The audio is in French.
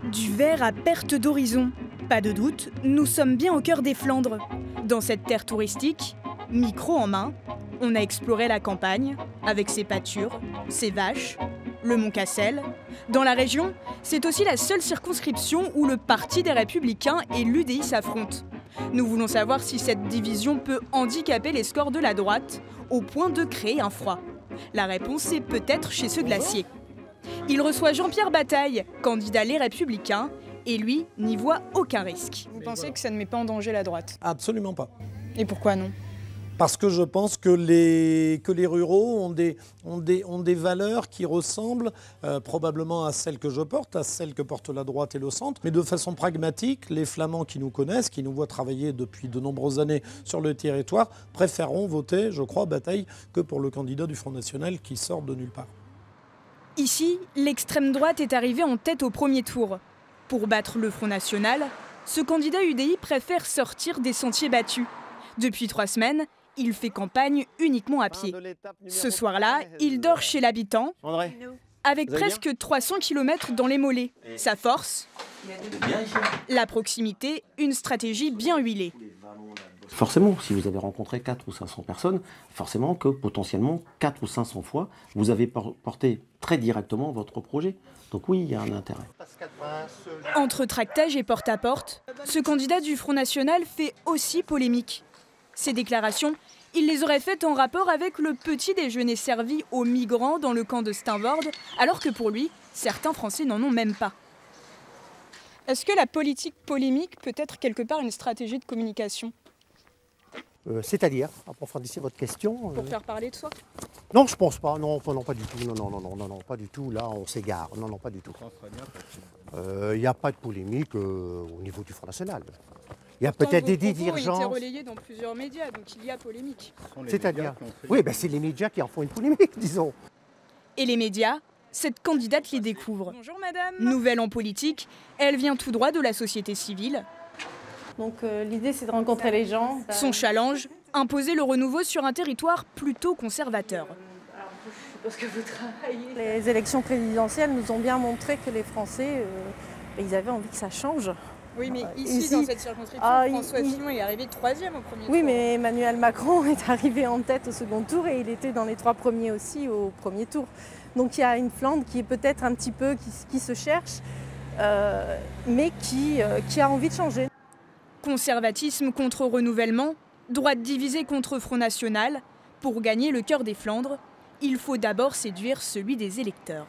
Du vert à perte d'horizon. Pas de doute, nous sommes bien au cœur des Flandres. Dans cette terre touristique, micro en main, on a exploré la campagne, avec ses pâtures, ses vaches, le Mont Cassel. Dans la région, c'est aussi la seule circonscription où le Parti des Républicains et l'UDI s'affrontent. Nous voulons savoir si cette division peut handicaper les scores de la droite, au point de créer un froid. La réponse est peut-être chez ce glacier. Il reçoit Jean-Pierre Bataille, candidat Les Républicains, et lui n'y voit aucun risque. Vous pensez que ça ne met pas en danger la droite? Absolument pas. Et pourquoi non? Parce que je pense que les ruraux ont des valeurs qui ressemblent probablement à celles que je porte, à celles que portent la droite et le centre. Mais de façon pragmatique, les Flamands qui nous connaissent, qui nous voient travailler depuis de nombreuses années sur le territoire, préféreront voter, je crois, Bataille, que pour le candidat du Front National qui sort de nulle part. Ici, l'extrême droite est arrivée en tête au premier tour. Pour battre le Front National, ce candidat UDI préfère sortir des sentiers battus. Depuis 3 semaines, il fait campagne uniquement à pied. Ce soir-là, il dort chez l'habitant, avec presque 300 km dans les mollets. Sa force, la proximité, une stratégie bien huilée. Forcément, si vous avez rencontré 400 ou 500 personnes, forcément que potentiellement 400 ou 500 fois, vous avez porté très directement votre projet. Donc oui, il y a un intérêt. Entre tractage et porte-à-porte, ce candidat du Front National fait aussi polémique. Ces déclarations, il les aurait faites en rapport avec le petit déjeuner servi aux migrants dans le camp de Steenvoorde, alors que pour lui, certains Français n'en ont même pas. Est-ce que la politique polémique peut être quelque part une stratégie de communication? C'est-à-dire, approfondissez votre question. Pour faire parler de soi? Non, je pense pas. Non, pas du tout. Non, pas du tout. Là, on s'égare. Non, pas du tout. Il n'y a pas de polémique au niveau du Front National. Il y a peut-être des divergences. Ils ont été relayés dans plusieurs médias, donc il y a polémique. C'est-à-dire? Oui, c'est les médias qui en font une polémique, disons. Et les médias, cette candidate les découvre. Bonjour madame. Nouvelle en politique, elle vient tout droit de la société civile. Donc l'idée c'est de rencontrer les gens. Son challenge, imposer le renouveau sur un territoire plutôt conservateur. Parce que vous travaillez. Les élections présidentielles nous ont bien montré que les Français, ils avaient envie que ça change. Oui, mais ici dans cette circonscription, François Fillon est arrivé 3e au premier tour. Oui, mais Emmanuel Macron est arrivé en tête au second tour et il était dans les 3 premiers aussi au premier tour. Donc il y a une Flandre qui est peut-être un petit peu, qui se cherche, mais qui a envie de changer. Conservatisme contre renouvellement, droite divisée contre Front National. Pour gagner le cœur des Flandres, il faut d'abord séduire celui des électeurs.